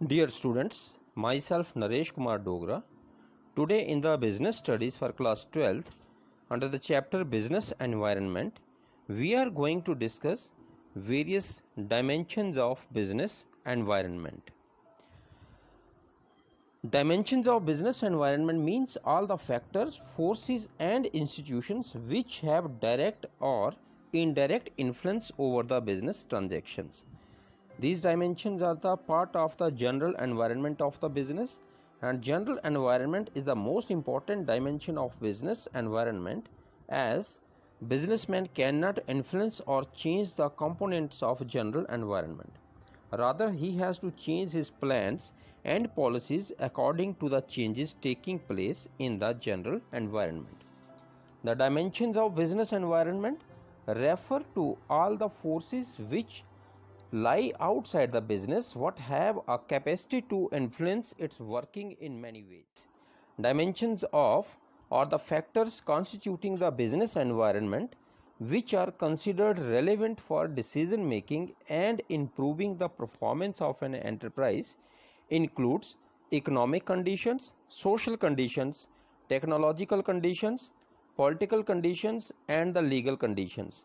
Dear students, myself Naresh Kumar Dogra. Today in the Business Studies for class 12th, under the chapter Business Environment, we are going to discuss various dimensions of business environment. Dimensions of business environment means all the factors, forces and institutions which have direct or indirect influence over the business transactions. These dimensions are the part of the general environment of the business, and general environment is the most important dimension of business environment, as businessmen cannot influence or change the components of general environment. Rather, he has to change his plans and policies according to the changes taking place in the general environment. The dimensions of business environment refer to all the forces which lie outside the business what have a capacity to influence its working in many ways. Dimensions of or the factors constituting the business environment which are considered relevant for decision making and improving the performance of an enterprise includes economic conditions, social conditions, technological conditions, political conditions and the legal conditions.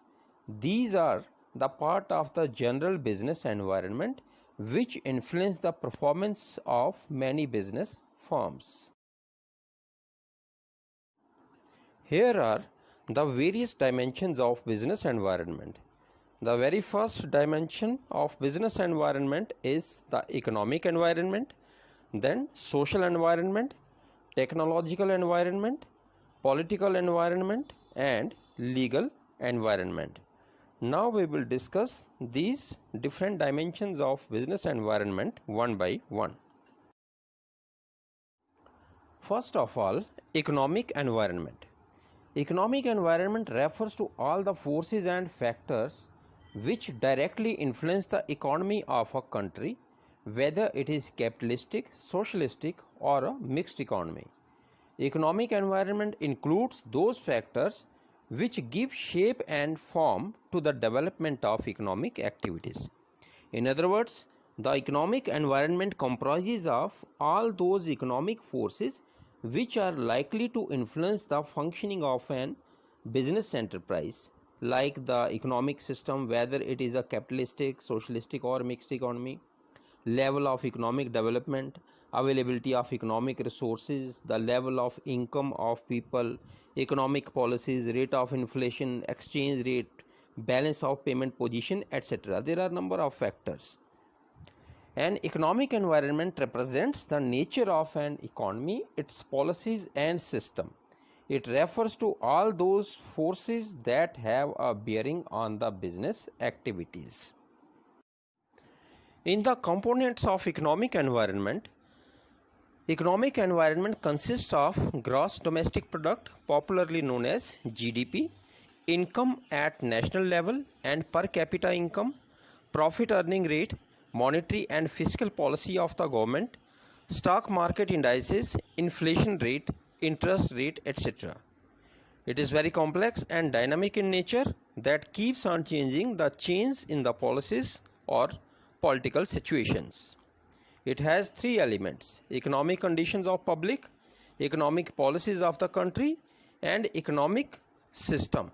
These are the part of the general business environment which influence the performance of many business firms. Here are the various dimensions of business environment. The very first dimension of business environment is the economic environment, then social environment, technological environment, political environment and legal environment. Now we will discuss these different dimensions of business environment one by one. First of all, economic environment. Economic environment refers to all the forces and factors which directly influence the economy of a country, whether it is capitalistic, socialistic or a mixed economy. Economic environment includes those factors which give shape and form to the development of economic activities. In other words, the economic environment comprises of all those economic forces which are likely to influence the functioning of an business enterprise, like the economic system, whether it is a capitalistic, socialistic or mixed economy, level of economic development, availability of economic resources, the level of income of people, economic policies, rate of inflation, exchange rate, balance of payment position, etc. There are number of factors. An economic environment represents the nature of an economy, its policies and system. It refers to all those forces that have a bearing on the business activities. In the components of economic environment consists of gross domestic product, popularly known as GDP, income at national level and per capita income, profit earning rate, monetary and fiscal policy of the government, stock market indices, inflation rate, interest rate, etc. It is very complex and dynamic in nature that keeps on changing the change in the policies or political situations. It has three elements: economic conditions of public, economic policies of the country and economic system.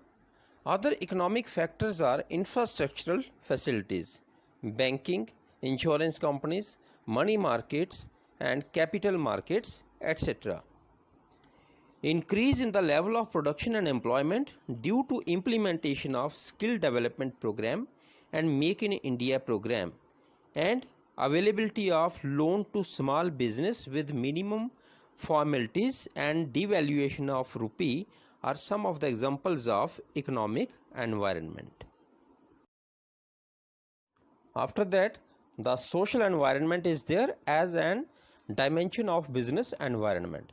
Other economic factors are infrastructural facilities, banking, insurance companies, money markets and capital markets, etc. Increase in the level of production and employment due to implementation of skill development program and Make in India program, and availability of loan to small business with minimum formalities and devaluation of rupee are some of the examples of economic environment. After that, the social environment is there as an dimension of business environment.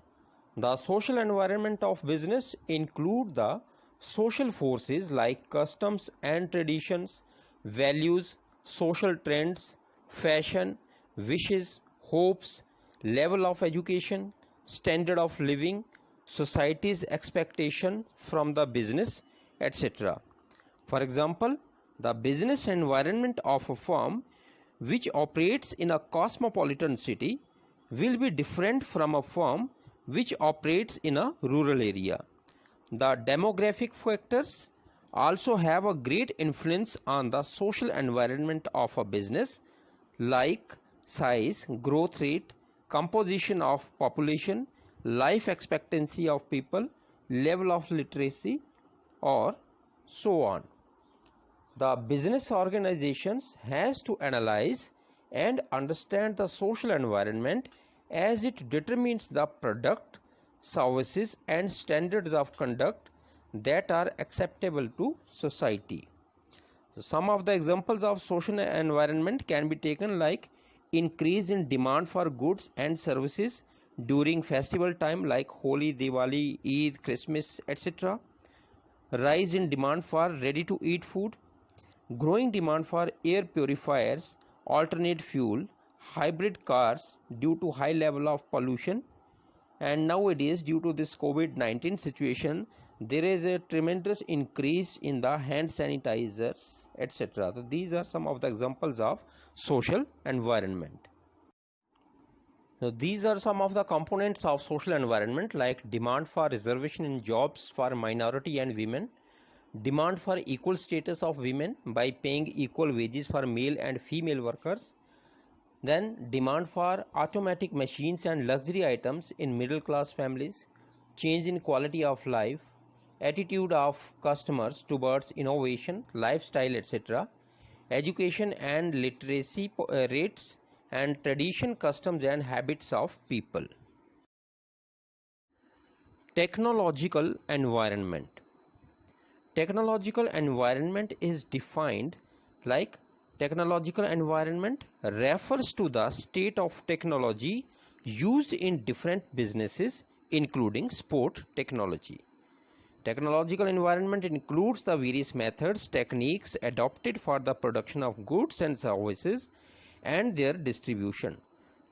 The social environment of business include the social forces like customs and traditions, values, social trends, fashion, wishes, hopes, level of education, standard of living, society's expectation from the business, etc. For example, the business environment of a firm which operates in a cosmopolitan city will be different from a firm which operates in a rural area. The demographic factors also have a great influence on the social environment of a business, like size, growth rate, composition of population, life expectancy of people, level of literacy, or so on. The business organizations has to analyze and understand the social environment as it determines the product, services and standards of conduct that are acceptable to society. So some of the examples of social environment can be taken like increase in demand for goods and services during festival time like Holi, Diwali, Eid, Christmas, etc. Rise in demand for ready to eat food, growing demand for air purifiers, alternate fuel, hybrid cars due to high level of pollution, and nowadays due to this COVID-19 situation there is a tremendous increase in the hand sanitizers, etc. So these are some of the examples of social environment. So these are some of the components of social environment like demand for reservation in jobs for minority and women, demand for equal status of women by paying equal wages for male and female workers, then demand for automatic machines and luxury items in middle class families, change in quality of life, attitude of customers towards innovation, lifestyle, etc., education and literacy rates, and tradition, customs and habits of people. Technological environment. Technological environment is defined like technological environment refers to the state of technology used in different businesses including sport technology. Technological environment includes the various methods, techniques adopted for the production of goods and services and their distribution.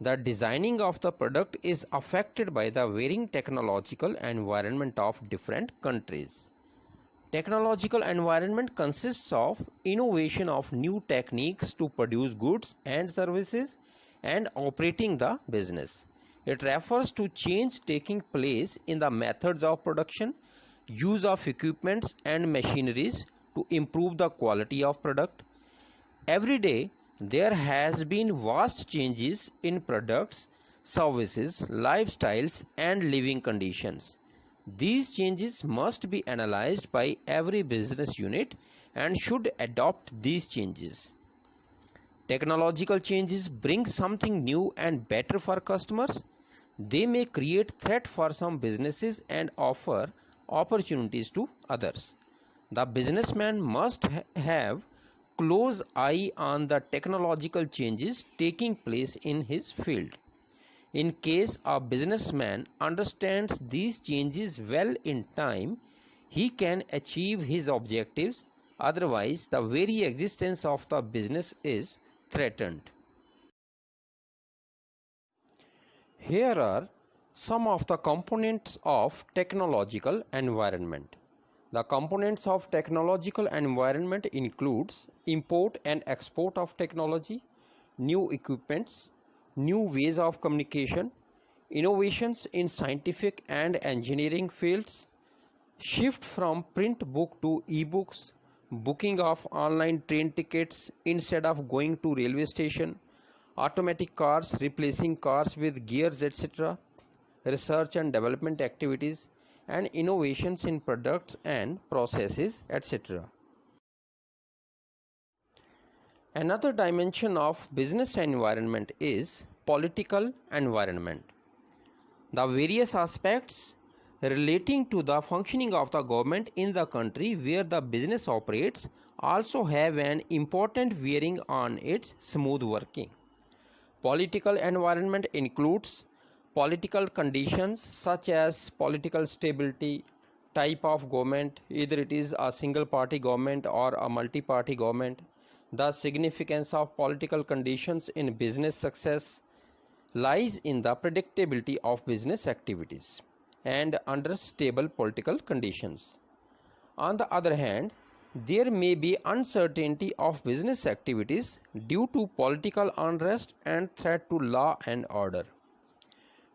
The designing of the product is affected by the varying technological environment of different countries. Technological environment consists of innovation of new techniques to produce goods and services and operating the business. It refers to change taking place in the methods of production, use of equipments and machineries to improve the quality of product. Every day there has been vast changes in products, services, lifestyles and living conditions. These changes must be analyzed by every business unit and should adopt these changes. Technological changes bring something new and better for customers. They may create threat for some businesses and offer opportunities to others. The businessman must have close eye on the technological changes taking place in his field. In case a businessman understands these changes well in time, he can achieve his objectives. Otherwise, the very existence of the business is threatened. Here are some of the components of technological environment. The components of technological environment includes import and export of technology, new equipments, new ways of communication, innovations in scientific and engineering fields, shift from print book to e-books, booking of online train tickets instead of going to railway station, automatic cars replacing cars with gears, etc., research and development activities, and innovations in products and processes, etc. Another dimension of business environment is political environment. The various aspects relating to the functioning of the government in the country where the business operates also have an important bearing on its smooth working. Political environment includes political conditions such as political stability, type of government, either it is a single party government or a multi-party government, the significance of political conditions in business success lies in the predictability of business activities and under stable political conditions. On the other hand, There may be uncertainty of business activities due to political unrest and threat to law and order.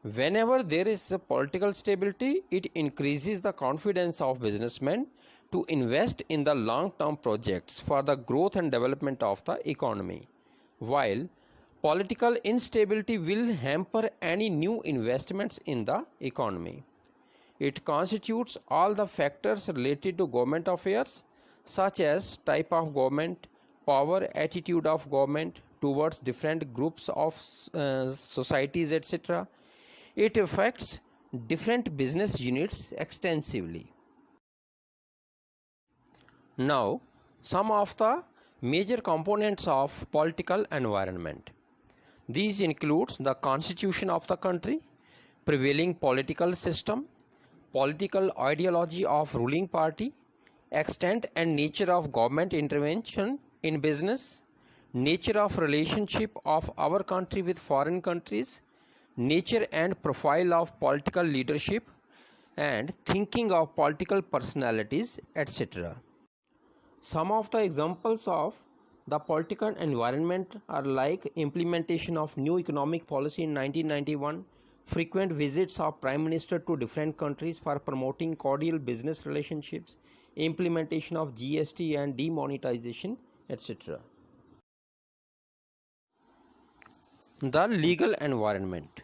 Whenever there is a political stability, it increases the confidence of businessmen to invest in the long-term projects for the growth and development of the economy, while political instability will hamper any new investments in the economy. It constitutes all the factors related to government affairs, such as type of government, power, attitude of government towards different groups of societies, etc. It affects different business units extensively. Now, some of the major components of political environment. These includes the constitution of the country, prevailing political system, political ideology of ruling party, extent and nature of government intervention in business, nature of relationship of our country with foreign countries, nature and profile of political leadership, and thinking of political personalities, etc. Some of the examples of the political environment are like implementation of new economic policy in 1991, frequent visits of Prime Minister to different countries for promoting cordial business relationships, implementation of GST and demonetization, etc. The legal environment.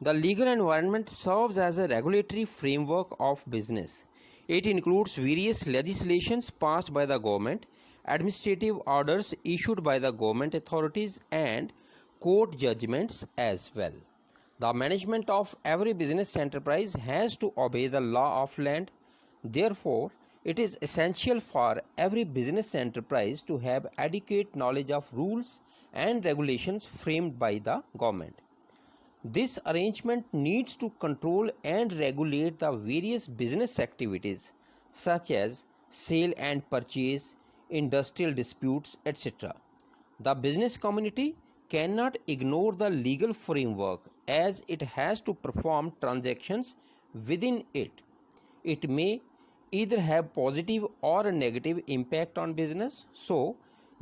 The legal environment serves as a regulatory framework of business. It includes various legislations passed by the government, administrative orders issued by the government authorities, and court judgments as well. The management of every business enterprise has to obey the law of land. Therefore, it is essential for every business enterprise to have adequate knowledge of rules and regulations framed by the government. This arrangement needs to control and regulate the various business activities such as sale and purchase, industrial disputes, etc. The business community cannot ignore the legal framework as it has to perform transactions within it. It may either have positive or a negative impact on business, so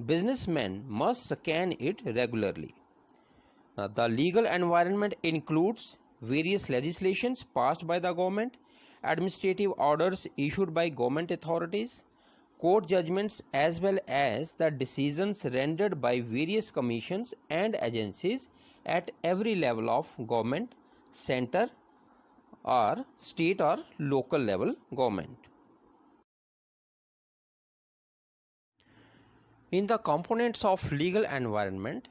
businessmen must scan it regularly. The legal environment includes various legislations passed by the government, administrative orders issued by government authorities, court judgments, as well as the decisions rendered by various commissions and agencies at every level of government, center or state or local level government. In the components of legal environment,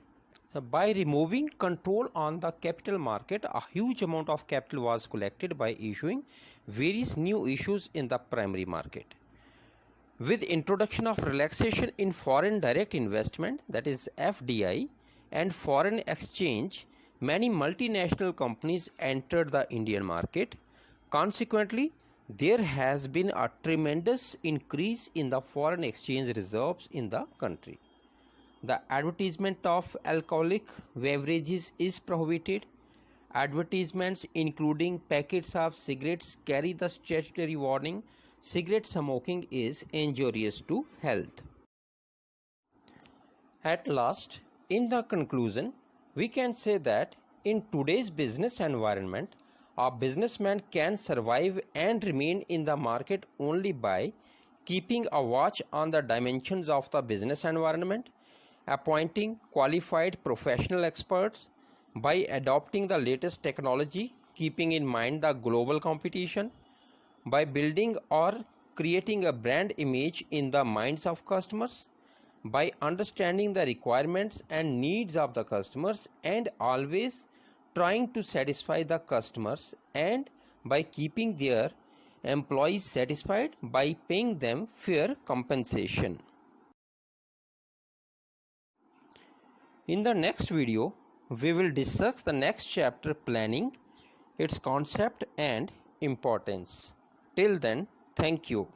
by removing control on the capital market, a huge amount of capital was collected by issuing various new issues in the primary market. With introduction of relaxation in foreign direct investment, that is FDI, and foreign exchange, many multinational companies entered the Indian market. Consequently, there has been a tremendous increase in the foreign exchange reserves in the country. The advertisement of alcoholic beverages is prohibited. Advertisements including packets of cigarettes carry the statutory warning, cigarette smoking is injurious to health. At last, in the conclusion, we can say that in today's business environment, a businessman can survive and remain in the market only by keeping a watch on the dimensions of the business environment, appointing qualified professional experts, by adopting the latest technology, keeping in mind the global competition, by building or creating a brand image in the minds of customers, by understanding the requirements and needs of the customers and always trying to satisfy the customers, and by keeping their employees satisfied by paying them fair compensation. In the next video, we will discuss the next chapter, planning, its concept and importance. Till then, thank you.